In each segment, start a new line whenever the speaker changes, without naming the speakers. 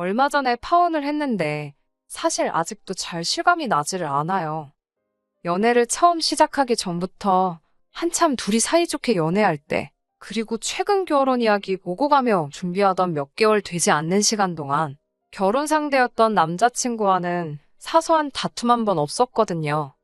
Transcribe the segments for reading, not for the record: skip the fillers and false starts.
얼마 전에 파혼을 했는데 사실 아직도 잘 실감이 나지를 않아요. 연애를 처음 시작하기 전부터 한참 둘이 사이좋게 연애할 때, 그리고 최근 결혼 이야기 오고 가며 준비하던 몇 개월 되지 않는 시간 동안 결혼 상대였던 남자친구와는 사소한 다툼 한 번 없었거든요.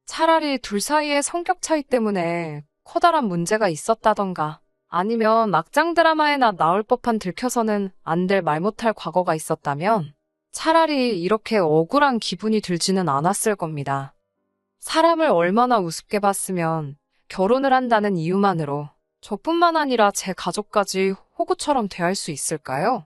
차라리 둘 사이의 성격 차이 때문에 커다란 문제가 있었다던가 아니면 막장 드라마에나 나올 법한 들켜서는 안 될 말 못할 과거가 있었다면 차라리 이렇게 억울한 기분이 들지는 않았을 겁니다. 사람을 얼마나 우습게 봤으면 결혼을 한다는 이유만으로 저뿐만 아니라 제 가족까지 호구처럼 대할 수 있을까요?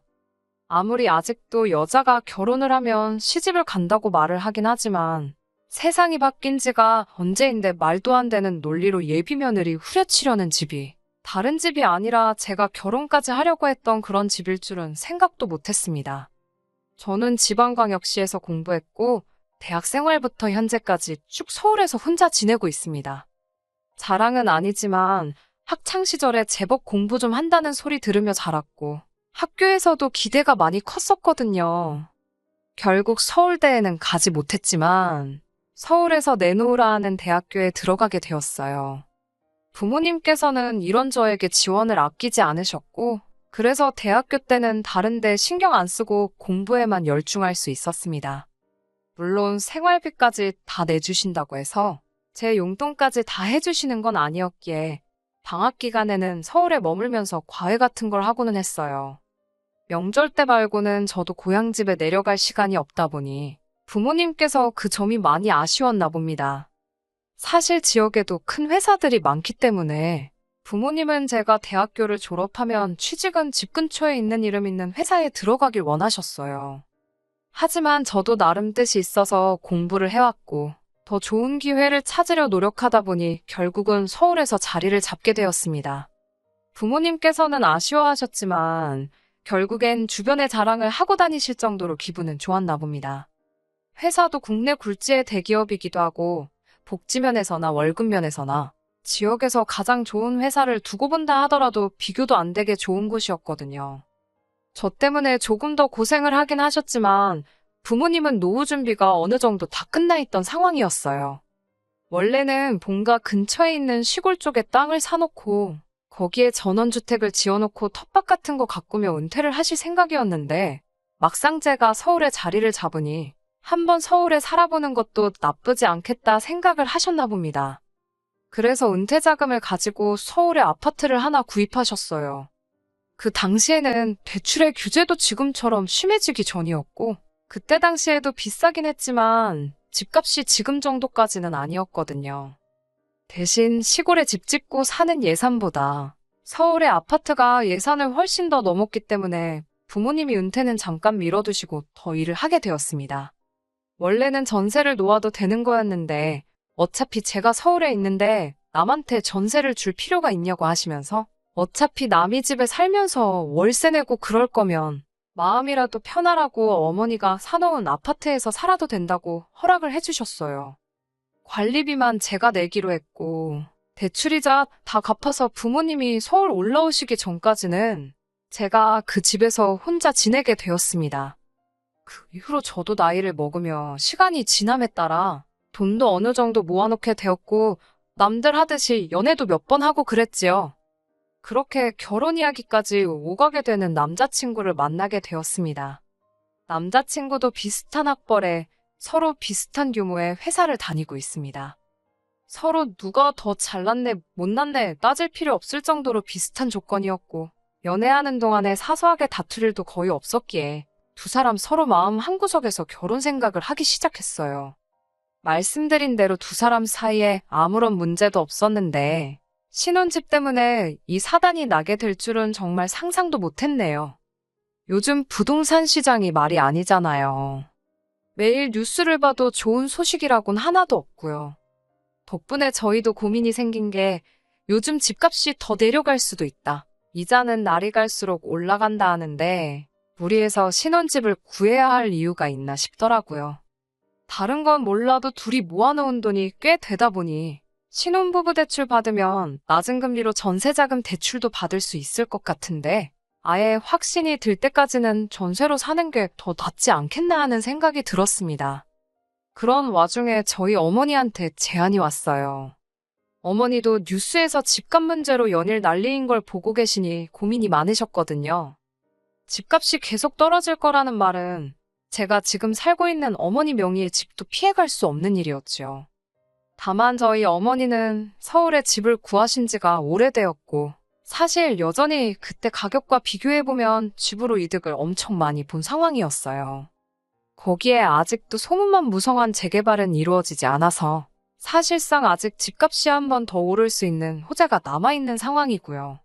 아무리 아직도 여자가 결혼을 하면 시집을 간다고 말을 하긴 하지만 세상이 바뀐 지가 언제인데 말도 안 되는 논리로 예비 며느리 후려치려는 집이 다른 집이 아니라 제가 결혼까지 하려고 했던 그런 집일 줄은 생각도 못했습니다. 저는 지방광역시에서 공부했고 대학 생활부터 현재까지 쭉 서울에서 혼자 지내고 있습니다. 자랑은 아니지만 학창시절에 제법 공부 좀 한다는 소리 들으며 자랐고 학교에서도 기대가 많이 컸었거든요. 결국 서울대에는 가지 못했지만 서울에서 내놓으라 하는 대학교에 들어가게 되었어요. 부모님께서는 이런 저에게 지원을 아끼지 않으셨고 그래서 대학교 때는 다른 데 신경 안 쓰고 공부에만 열중할 수 있었습니다. 물론 생활비까지 다 내주신다고 해서 제 용돈까지 다 해주시는 건 아니었기에 방학 기간에는 서울에 머물면서 과외 같은 걸 하고는 했어요. 명절 때 말고는 저도 고향집에 내려갈 시간이 없다 보니 부모님께서 그 점이 많이 아쉬웠나 봅니다. 사실 지역에도 큰 회사들이 많기 때문에 부모님은 제가 대학교를 졸업하면 취직은 집 근처에 있는 이름 있는 회사에 들어가길 원하셨어요. 하지만 저도 나름 뜻이 있어서 공부를 해왔고 더 좋은 기회를 찾으려 노력하다 보니 결국은 서울에서 자리를 잡게 되었습니다. 부모님께서는 아쉬워하셨지만 결국엔 주변에 자랑을 하고 다니실 정도로 기분은 좋았나 봅니다. 회사도 국내 굴지의 대기업이기도 하고 복지면에서나 월급면에서나 지역에서 가장 좋은 회사를 두고 본다 하더라도 비교도 안 되게 좋은 곳이었거든요. 저 때문에 조금 더 고생을 하긴 하셨지만 부모님은 노후 준비가 어느 정도 다 끝나 있던 상황이었어요. 원래는 본가 근처에 있는 시골 쪽에 땅을 사놓고 거기에 전원주택을 지어놓고 텃밭 같은 거 가꾸며 은퇴를 하실 생각이었는데 막상 제가 서울에 자리를 잡으니 한번 서울에 살아보는 것도 나쁘지 않겠다 생각을 하셨나 봅니다. 그래서 은퇴 자금을 가지고 서울에 아파트를 하나 구입하셨어요. 그 당시에는 대출의 규제도 지금처럼 심해지기 전이었고 그때 당시에도 비싸긴 했지만 집값이 지금 정도까지는 아니었거든요. 대신 시골에 집 짓고 사는 예산보다 서울의 아파트가 예산을 훨씬 더 넘었기 때문에 부모님이 은퇴는 잠깐 미뤄두시고 더 일을 하게 되었습니다. 원래는 전세를 놓아도 되는 거였는데 어차피 제가 서울에 있는데 남한테 전세를 줄 필요가 있냐고 하시면서 어차피 남의 집에 살면서 월세 내고 그럴 거면 마음이라도 편하라고 어머니가 사놓은 아파트에서 살아도 된다고 허락을 해주셨어요. 관리비만 제가 내기로 했고 대출이자 다 갚아서 부모님이 서울 올라오시기 전까지는 제가 그 집에서 혼자 지내게 되었습니다. 그 이후로 저도 나이를 먹으며 시간이 지남에 따라 돈도 어느 정도 모아놓게 되었고 남들 하듯이 연애도 몇 번 하고 그랬지요. 그렇게 결혼 이야기까지 오가게 되는 남자친구를 만나게 되었습니다. 남자친구도 비슷한 학벌에 서로 비슷한 규모의 회사를 다니고 있습니다. 서로 누가 더 잘났네 못났네 따질 필요 없을 정도로 비슷한 조건이었고 연애하는 동안에 사소하게 다툴 일도 거의 없었기에 두 사람 서로 마음 한구석에서 결혼 생각을 하기 시작했어요. 말씀드린 대로 두 사람 사이에 아무런 문제도 없었는데 신혼집 때문에 이 사단이 나게 될 줄은 정말 상상도 못했네요. 요즘 부동산 시장이 말이 아니잖아요. 매일 뉴스를 봐도 좋은 소식이라곤 하나도 없고요. 덕분에 저희도 고민이 생긴 게 요즘 집값이 더 내려갈 수도 있다. 이자는 날이 갈수록 올라간다 하는데 무리해서 신혼집을 구해야 할 이유가 있나 싶더라고요. 다른 건 몰라도 둘이 모아놓은 돈이 꽤 되다 보니 신혼부부 대출 받으면 낮은 금리로 전세자금 대출도 받을 수 있을 것 같은데 아예 확신이 들 때까지는 전세로 사는 게 더 낫지 않겠나 하는 생각이 들었습니다. 그런 와중에 저희 어머니한테 제안이 왔어요. 어머니도 뉴스에서 집값 문제로 연일 난리인 걸 보고 계시니 고민이 많으셨거든요. 집값이 계속 떨어질 거라는 말은 제가 지금 살고 있는 어머니 명의의 집도 피해갈 수 없는 일이었죠. 다만 저희 어머니는 서울에 집을 구하신 지가 오래되었고 사실 여전히 그때 가격과 비교해보면 집으로 이득을 엄청 많이 본 상황이었어요. 거기에 아직도 소문만 무성한 재개발은 이루어지지 않아서 사실상 아직 집값이 한 번 더 오를 수 있는 호재가 남아있는 상황이고요.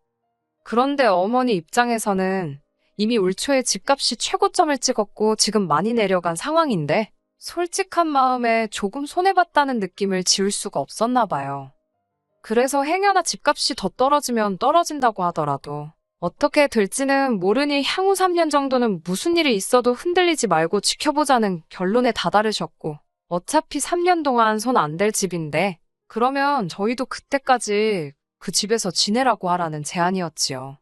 그런데 어머니 입장에서는 이미 올 초에 집값이 최고점을 찍었고 지금 많이 내려간 상황인데 솔직한 마음에 조금 손해봤다는 느낌을 지울 수가 없었나 봐요. 그래서 행여나 집값이 더 떨어지면 떨어진다고 하더라도 어떻게 될지는 모르니 향후 3년 정도는 무슨 일이 있어도 흔들리지 말고 지켜보자는 결론에 다다르셨고 어차피 3년 동안 손 안 댈 집인데 그러면 저희도 그때까지 그 집에서 지내라고 하라는 제안이었지요.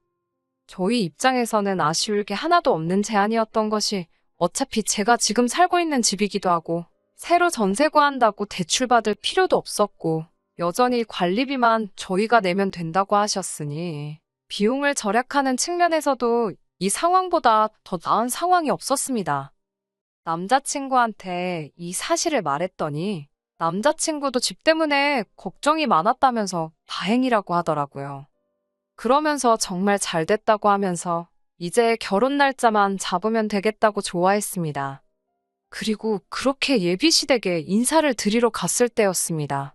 저희 입장에서는 아쉬울 게 하나도 없는 제안이었던 것이 어차피 제가 지금 살고 있는 집이기도 하고 새로 전세 구한다고 대출받을 필요도 없었고 여전히 관리비만 저희가 내면 된다고 하셨으니 비용을 절약하는 측면에서도 이 상황보다 더 나은 상황이 없었습니다. 남자친구한테 이 사실을 말했더니 남자친구도 집 때문에 걱정이 많았다면서 다행이라고 하더라고요. 그러면서 정말 잘 됐다고 하면서 이제 결혼 날짜만 잡으면 되겠다고 좋아했습니다. 그리고 그렇게 예비시댁에 인사를 드리러 갔을 때였습니다.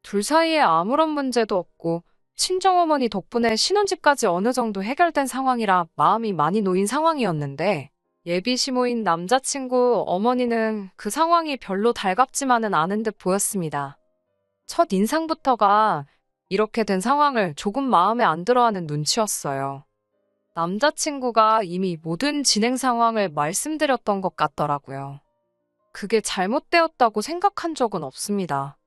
둘 사이에 아무런 문제도 없고 친정어머니 덕분에 신혼집까지 어느 정도 해결된 상황이라 마음이 많이 놓인 상황이었는데 예비시모인 남자친구 어머니는 그 상황이 별로 달갑지만은 않은 듯 보였습니다. 첫 인상부터가 이렇게 된 상황을 조금 마음에 안 들어하는 눈치였어요. 남자친구가 이미 모든 진행 상황을 말씀드렸던 것 같더라고요. 그게 잘못되었다고 생각한 적은 없습니다.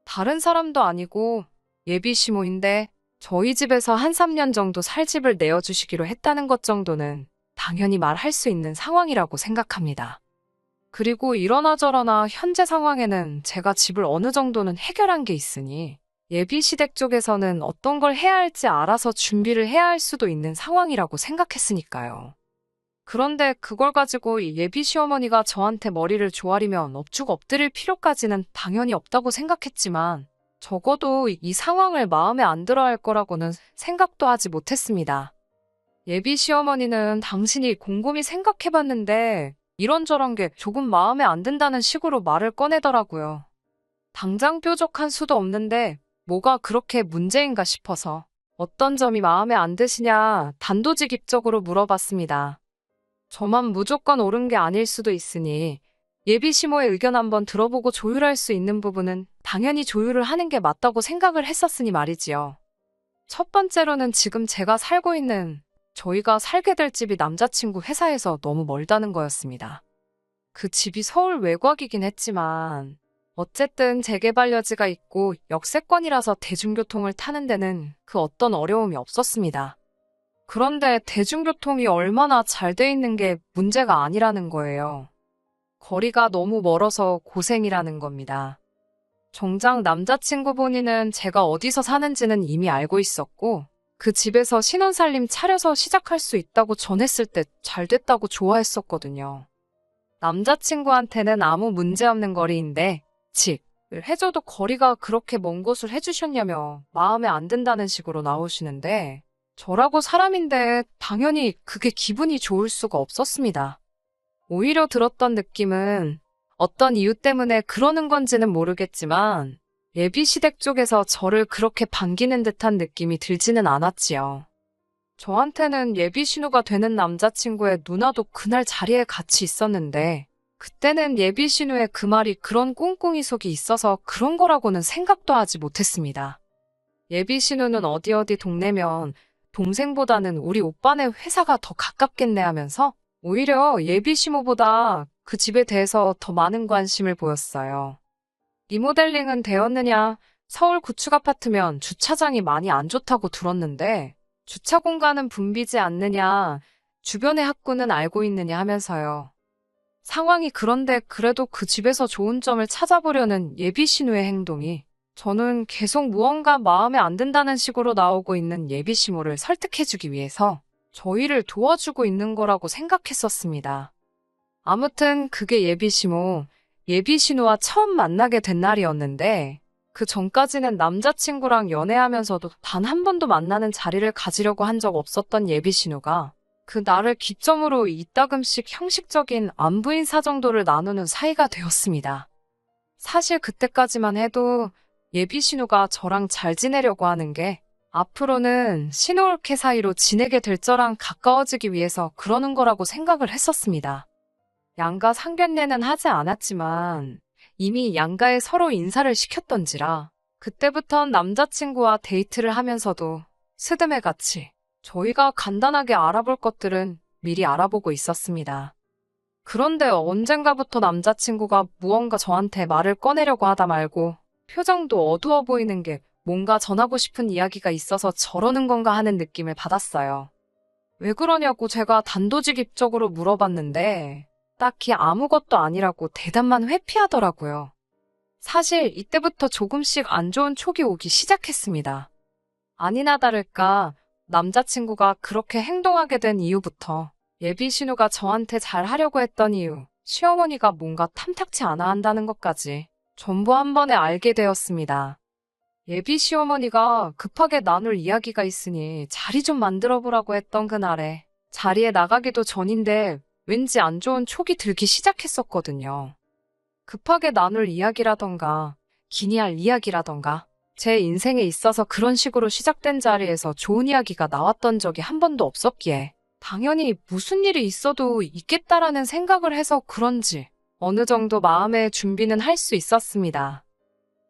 다른 사람도 아니고 예비 시모인데 저희 집에서 한 3년 정도 살 집을 내어주시기로 했다는 것 정도는 당연히 말할 수 있는 상황이라고 생각합니다. 그리고 이러나 저러나 현재 상황에는 제가 집을 어느 정도는 해결한 게 있으니 예비시댁 쪽에서는 어떤 걸 해야 할지 알아서 준비를 해야 할 수도 있는 상황이라고 생각했으니까요. 그런데 그걸 가지고 이 예비 시어머니가 저한테 머리를 조아리면 엎죽 엎드릴 필요까지는 당연히 없다고 생각했지만 적어도 이 상황을 마음에 안 들어 할 거라고는 생각도 하지 못했습니다. 예비 시어머니는 당신이 곰곰이 생각해봤는데 이런저런 게 조금 마음에 안 든다는 식으로 말을 꺼내더라고요. 당장 뾰족한 수도 없는데 뭐가 그렇게 문제인가 싶어서 어떤 점이 마음에 안 드시냐 단도직입적으로 물어봤습니다. 저만 무조건 옳은 게 아닐 수도 있으니 예비 시모의 의견 한번 들어보고 조율할 수 있는 부분은 당연히 조율을 하는 게 맞다고 생각을 했었으니 말이지요. 첫 번째로는 지금 제가 살고 있는 저희가 살게 될 집이 남자친구 회사에서 너무 멀다는 거였습니다. 그 집이 서울 외곽이긴 했지만 어쨌든 재개발 여지가 있고 역세권이라서 대중교통을 타는 데는 그 어떤 어려움이 없었습니다. 그런데 대중교통이 얼마나 잘 돼 있는 게 문제가 아니라는 거예요. 거리가 너무 멀어서 고생이라는 겁니다. 정작 남자친구 본인은 제가 어디서 사는지는 이미 알고 있었고 그 집에서 신혼살림 차려서 시작할 수 있다고 전했을 때 잘 됐다고 좋아했었거든요. 남자친구한테는 아무 문제 없는 거리인데 집을 해줘도 거리가 그렇게 먼 곳을 해주셨냐며 마음에 안 든다는 식으로 나오시는데 저라고 사람인데 당연히 그게 기분이 좋을 수가 없었습니다. 오히려 들었던 느낌은 어떤 이유 때문에 그러는 건지는 모르겠지만 예비시댁 쪽에서 저를 그렇게 반기는 듯한 느낌이 들지는 않았지요. 저한테는 예비신우가 되는 남자친구의 누나도 그날 자리에 같이 있었는데 그때는 예비신우의 그 말이 그런 꿍꿍이 속이 있어서 그런 거라고는 생각도 하지 못했습니다. 예비신우는 어디 동네면 동생보다는 우리 오빠네 회사가 더 가깝겠네 하면서 오히려 예비시모보다 그 집에 대해서 더 많은 관심을 보였어요. 리모델링은 되었느냐? 서울 구축 아파트면 주차장이 많이 안 좋다고 들었는데 주차 공간은 붐비지 않느냐, 주변의 학구는 알고 있느냐 하면서요. 상황이 그런데 그래도 그 집에서 좋은 점을 찾아보려는 예비 신우의 행동이 저는 계속 무언가 마음에 안 든다는 식으로 나오고 있는 예비 시모를 설득해주기 위해서 저희를 도와주고 있는 거라고 생각했었습니다. 아무튼 그게 예비 시모, 예비 신우와 처음 만나게 된 날이었는데 그 전까지는 남자친구랑 연애하면서도 단 한 번도 만나는 자리를 가지려고 한 적 없었던 예비 신우가 그 날을 기점으로 이따금씩 형식적인 안부 인사 정도를 나누는 사이가 되었습니다. 사실 그때까지만 해도 예비 신우가 저랑 잘 지내려고 하는 게 앞으로는 신우올케 사이로 지내게 될 저랑 가까워지기 위해서 그러는 거라고 생각을 했었습니다. 양가 상견례는 하지 않았지만 이미 양가에 서로 인사를 시켰던지라 그때부턴 남자친구와 데이트를 하면서도 스드메같이 저희가 간단하게 알아볼 것들은 미리 알아보고 있었습니다. 그런데 언젠가부터 남자친구가 무언가 저한테 말을 꺼내려고 하다 말고 표정도 어두워 보이는 게 뭔가 전하고 싶은 이야기가 있어서 저러는 건가 하는 느낌을 받았어요. 왜 그러냐고 제가 단도직입적으로 물어봤는데 딱히 아무것도 아니라고 대답만 회피하더라고요. 사실 이때부터 조금씩 안 좋은 촉이 오기 시작했습니다. 아니나 다를까 남자친구가 그렇게 행동하게 된 이후부터 예비 신우가 저한테 잘하려고 했던 이유, 시어머니가 뭔가 탐탁치 않아 한다는 것까지 전부 한 번에 알게 되었습니다. 예비 시어머니가 급하게 나눌 이야기가 있으니 자리 좀 만들어 보라고 했던 그날에 자리에 나가기도 전인데 왠지 안 좋은 촉이 들기 시작했었거든요. 급하게 나눌 이야기라던가 기니할 이야기라던가 제 인생에 있어서 그런 식으로 시작된 자리에서 좋은 이야기가 나왔던 적이 한 번도 없었기에 당연히 무슨 일이 있어도 있겠다라는 생각을 해서 그런지 어느 정도 마음의 준비는 할 수 있었습니다.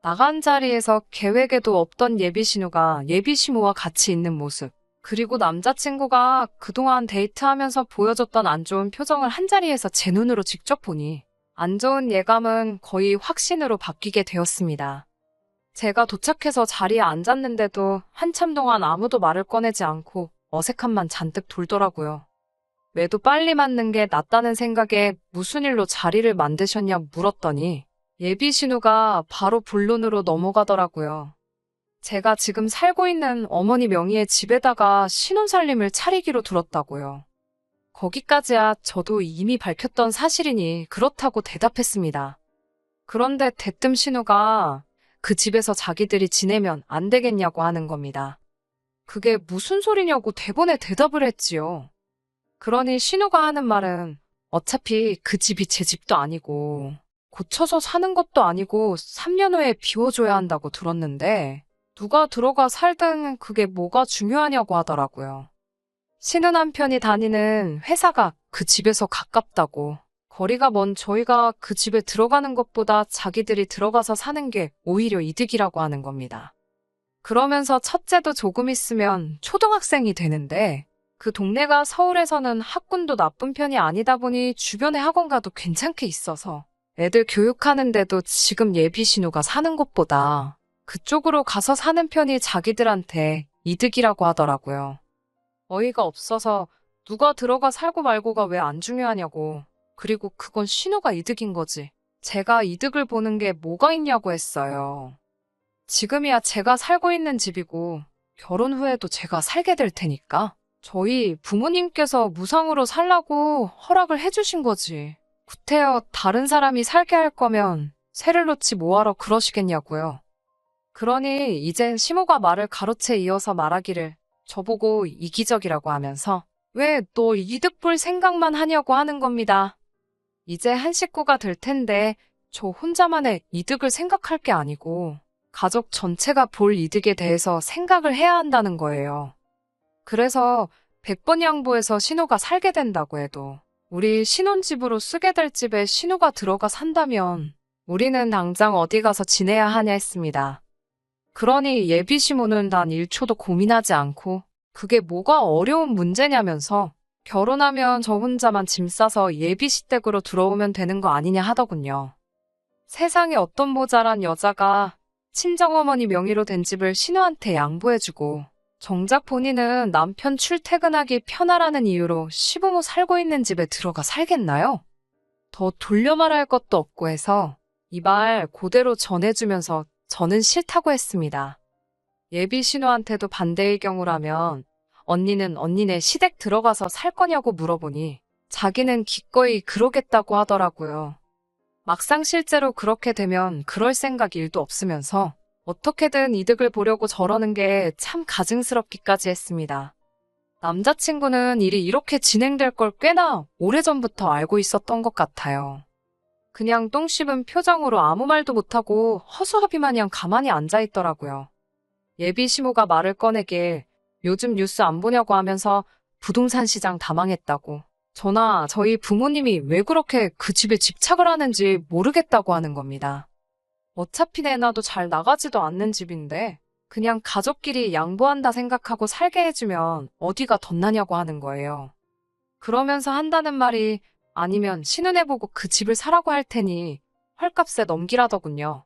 나간 자리에서 계획에도 없던 예비 신우가 예비 시모와 같이 있는 모습, 그리고 남자친구가 그동안 데이트하면서 보여줬던 안 좋은 표정을 한자리에서 제 눈으로 직접 보니 안 좋은 예감은 거의 확신으로 바뀌게 되었습니다. 제가 도착해서 자리에 앉았는데도 한참 동안 아무도 말을 꺼내지 않고 어색함만 잔뜩 돌더라고요. 매도 빨리 맞는 게 낫다는 생각에 무슨 일로 자리를 만드셨냐 물었더니 예비 신우가 바로 본론으로 넘어가더라고요. 제가 지금 살고 있는 어머니 명의의 집에다가 신혼살림을 차리기로 들었다고요. 거기까지야 저도 이미 밝혔던 사실이니 그렇다고 대답했습니다. 그런데 대뜸 신우가 그 집에서 자기들이 지내면 안 되겠냐고 하는 겁니다. 그게 무슨 소리냐고 대본에 대답을 했지요. 그러니 신우가 하는 말은 어차피 그 집이 제 집도 아니고 고쳐서 사는 것도 아니고 3년 후에 비워줘야 한다고 들었는데 누가 들어가 살든 그게 뭐가 중요하냐고 하더라고요. 신우 남편이 다니는 회사가 그 집에서 가깝다고 거리가 먼 저희가 그 집에 들어가는 것보다 자기들이 들어가서 사는 게 오히려 이득이라고 하는 겁니다. 그러면서 첫째도 조금 있으면 초등학생이 되는데 그 동네가 서울에서는 학군도 나쁜 편이 아니다 보니 주변에 학원가도 괜찮게 있어서 애들 교육하는데도 지금 예비 신우가 사는 곳보다 그쪽으로 가서 사는 편이 자기들한테 이득이라고 하더라고요. 어이가 없어서 누가 들어가 살고 말고가 왜 안 중요하냐고. 그리고 그건 신우가 이득인 거지. 제가 이득을 보는 게 뭐가 있냐고 했어요. 지금이야 제가 살고 있는 집이고 결혼 후에도 제가 살게 될 테니까 저희 부모님께서 무상으로 살라고 허락을 해주신 거지. 구태여 다른 사람이 살게 할 거면 새를 놓지 뭐하러 그러시겠냐고요. 그러니 이젠 시모가 말을 가로채 이어서 말하기를 저보고 이기적이라고 하면서 왜 너 이득 볼 생각만 하냐고 하는 겁니다. 이제 한 식구가 될 텐데 저 혼자만의 이득을 생각할 게 아니고 가족 전체가 볼 이득에 대해서 생각을 해야 한다는 거예요. 그래서 100번 양보해서 신우가 살게 된다고 해도 우리 신혼집으로 쓰게 될 집에 신우가 들어가 산다면 우리는 당장 어디 가서 지내야 하냐 했습니다. 그러니 예비 시모는 단 1초도 고민하지 않고 그게 뭐가 어려운 문제냐면서 결혼하면 저 혼자만 짐 싸서 예비 시댁으로 들어오면 되는 거 아니냐 하더군요. 세상에 어떤 모자란 여자가 친정어머니 명의로 된 집을 신우한테 양보해주고 정작 본인은 남편 출퇴근하기 편하라는 이유로 시부모 살고 있는 집에 들어가 살겠나요? 더 돌려 말할 것도 없고 해서 이 말 그대로 전해주면서 저는 싫다고 했습니다. 예비 신우한테도 반대의 경우라면 언니는 언니네 시댁 들어가서 살 거냐고 물어보니 자기는 기꺼이 그러겠다고 하더라고요. 막상 실제로 그렇게 되면 그럴 생각 일도 없으면서 어떻게든 이득을 보려고 저러는 게 참 가증스럽기까지 했습니다. 남자친구는 일이 이렇게 진행될 걸 꽤나 오래전부터 알고 있었던 것 같아요. 그냥 똥 씹은 표정으로 아무 말도 못하고 허수아비 마냥 가만히 앉아있더라고요. 예비 시모가 말을 꺼내길 요즘 뉴스 안 보냐고 하면서 부동산 시장 다 망했다고. 저나 저희 부모님이 왜 그렇게 그 집에 집착을 하는지 모르겠다고 하는 겁니다. 어차피 내놔도 잘 나가지도 않는 집인데 그냥 가족끼리 양보한다 생각하고 살게 해주면 어디가 덧나냐고 하는 거예요. 그러면서 한다는 말이 아니면 신은혜 보고 그 집을 사라고 할 테니 헐값에 넘기라더군요.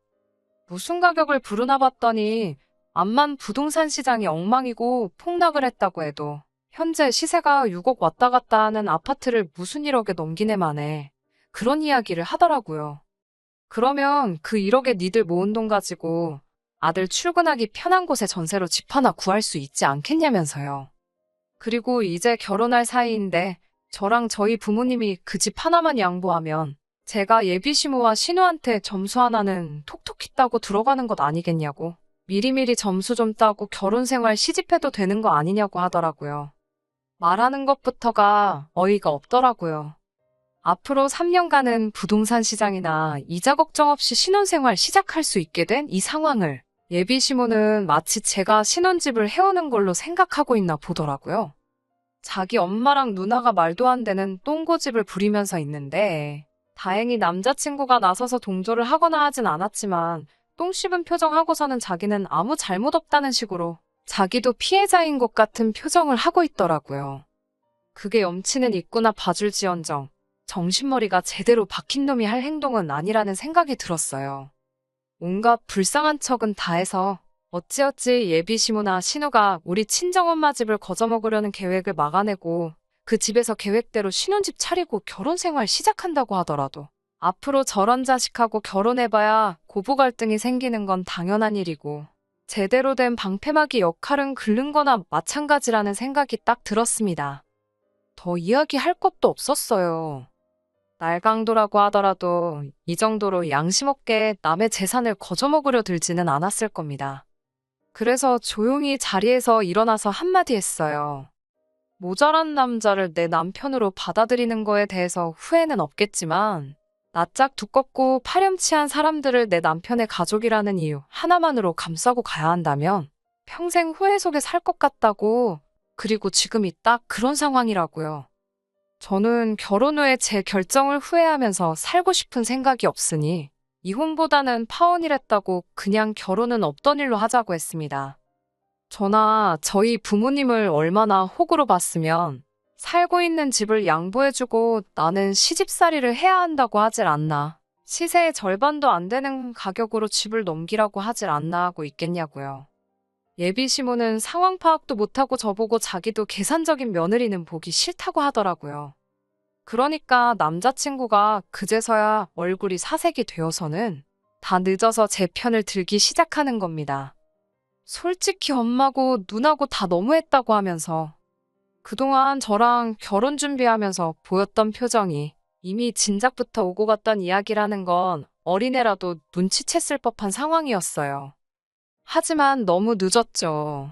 무슨 가격을 부르나 봤더니 암만 부동산 시장이 엉망이고 폭락을 했다고 해도 현재 시세가 6억 왔다 갔다 하는 아파트를 무슨 1억에 넘기네 마네. 그런 이야기를 하더라고요. 그러면 그 1억에 니들 모은 돈 가지고 아들 출근하기 편한 곳에 전세로 집 하나 구할 수 있지 않겠냐면서요. 그리고 이제 결혼할 사이인데 저랑 저희 부모님이 그 집 하나만 양보하면 제가 예비 시모와 신우한테 점수 하나는 톡톡히 따고 들어가는 것 아니겠냐고. 미리미리 점수 좀 따고 결혼 생활 시집해도 되는 거 아니냐고 하더라고요. 말하는 것부터가 어이가 없더라고요. 앞으로 3년간은 부동산 시장이나 이자 걱정 없이 신혼생활 시작할 수 있게 된 이 상황을 예비 시모는 마치 제가 신혼집을 해오는 걸로 생각하고 있나 보더라고요. 자기 엄마랑 누나가 말도 안 되는 똥고집을 부리면서 있는데 다행히 남자친구가 나서서 동조를 하거나 하진 않았지만 똥 씹은 표정하고서는 자기는 아무 잘못 없다는 식으로 자기도 피해자인 것 같은 표정을 하고 있더라고요. 그게 염치는 있구나 봐줄지언정 정신머리가 제대로 박힌 놈이 할 행동은 아니라는 생각이 들었어요. 온갖 불쌍한 척은 다 해서 어찌어찌 예비 시모나 신우가 우리 친정엄마 집을 거저먹으려는 계획을 막아내고 그 집에서 계획대로 신혼집 차리고 결혼 생활 시작한다고 하더라도 앞으로 저런 자식하고 결혼해봐야 고부 갈등이 생기는 건 당연한 일이고 제대로 된 방패막이 역할은 긁는 거나 마찬가지라는 생각이 딱 들었습니다. 더 이야기할 것도 없었어요. 날강도라고 하더라도 이 정도로 양심 없게 남의 재산을 거저먹으려 들지는 않았을 겁니다. 그래서 조용히 자리에서 일어나서 한마디 했어요. 모자란 남자를 내 남편으로 받아들이는 거에 대해서 후회는 없겠지만 낯짝 두껍고 파렴치한 사람들을 내 남편의 가족이라는 이유 하나만으로 감싸고 가야 한다면 평생 후회 속에 살 것 같다고. 그리고 지금이 딱 그런 상황이라고요. 저는 결혼 후에 제 결정을 후회하면서 살고 싶은 생각이 없으니 이혼보다는 파혼이랬다고 그냥 결혼은 없던 일로 하자고 했습니다. 저나 저희 부모님을 얼마나 호구로 봤으면 살고 있는 집을 양보해주고 나는 시집살이를 해야 한다고 하질 않나. 시세의 절반도 안 되는 가격으로 집을 넘기라고 하질 않나 하고 있겠냐고요. 예비 시모는 상황 파악도 못하고 저보고 자기도 계산적인 며느리는 보기 싫다고 하더라고요. 그러니까 남자친구가 그제서야 얼굴이 사색이 되어서는 다 늦어서 제 편을 들기 시작하는 겁니다. 솔직히 엄마고 누나고 다 너무했다고 하면서 그동안 저랑 결혼 준비하면서 보였던 표정이 이미 진작부터 오고 갔던 이야기라는 건 어린애라도 눈치챘을 법한 상황이었어요. 하지만 너무 늦었죠.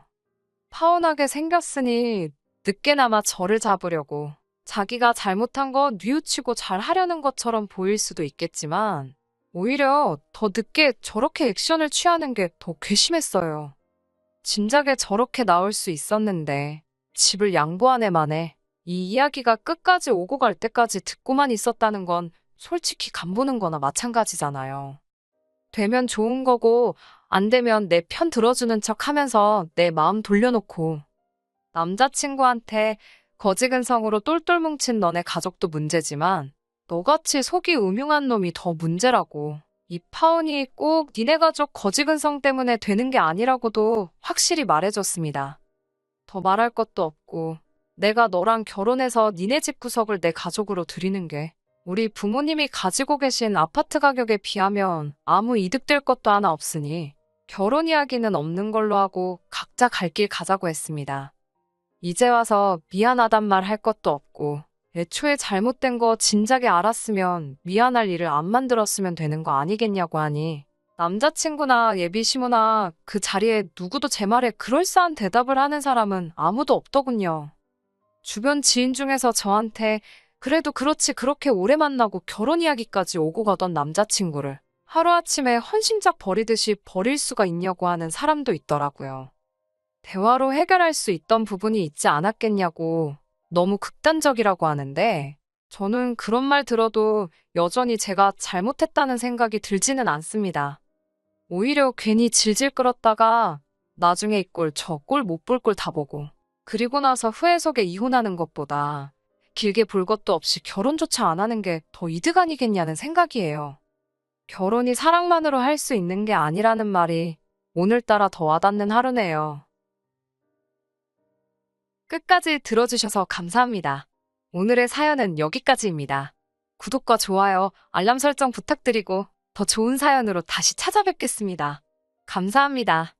파혼하게 생겼으니 늦게나마 저를 잡으려고 자기가 잘못한 거 뉘우치고 잘 하려는 것처럼 보일 수도 있겠지만 오히려 더 늦게 저렇게 액션을 취하는 게 더 괘씸했어요. 진작에 저렇게 나올 수 있었는데 집을 양보한 애만에 이 이야기가 끝까지 오고 갈 때까지 듣고만 있었다는 건 솔직히 간보는 거나 마찬가지잖아요. 되면 좋은 거고 안 되면 내 편 들어주는 척 하면서 내 마음 돌려놓고 남자친구한테 거지근성으로 똘똘 뭉친 너네 가족도 문제지만 너같이 속이 음흉한 놈이 더 문제라고. 이 파혼이 꼭 니네 가족 거지근성 때문에 되는 게 아니라고도 확실히 말해줬습니다. 더 말할 것도 없고 내가 너랑 결혼해서 니네 집 구석을 내 가족으로 들이는 게 우리 부모님이 가지고 계신 아파트 가격에 비하면 아무 이득될 것도 하나 없으니 결혼 이야기는 없는 걸로 하고 각자 갈 길 가자고 했습니다. 이제 와서 미안하단 말 할 것도 없고 애초에 잘못된 거 진작에 알았으면 미안할 일을 안 만들었으면 되는 거 아니겠냐고 하니 남자친구나 예비 시모나 그 자리에 누구도 제 말에 그럴싸한 대답을 하는 사람은 아무도 없더군요. 주변 지인 중에서 저한테 그래도 그렇지 그렇게 오래 만나고 결혼 이야기까지 오고 가던 남자친구를 하루아침에 헌신작 버리듯이 버릴 수가 있냐고 하는 사람도 있더라고요. 대화로 해결할 수 있던 부분이 있지 않았겠냐고 너무 극단적이라고 하는데 저는 그런 말 들어도 여전히 제가 잘못했다는 생각이 들지는 않습니다. 오히려 괜히 질질 끌었다가 나중에 이 꼴 저 꼴 못 볼 꼴 다 보고 그리고 나서 후회 속에 이혼하는 것보다 길게 볼 것도 없이 결혼조차 안 하는 게 더 이득 아니겠냐는 생각이에요. 결혼이 사랑만으로 할 수 있는 게 아니라는 말이 오늘따라 더 와닿는 하루네요. 끝까지 들어주셔서 감사합니다. 오늘의 사연은 여기까지입니다. 구독과 좋아요, 알람 설정 부탁드리고 더 좋은 사연으로 다시 찾아뵙겠습니다. 감사합니다.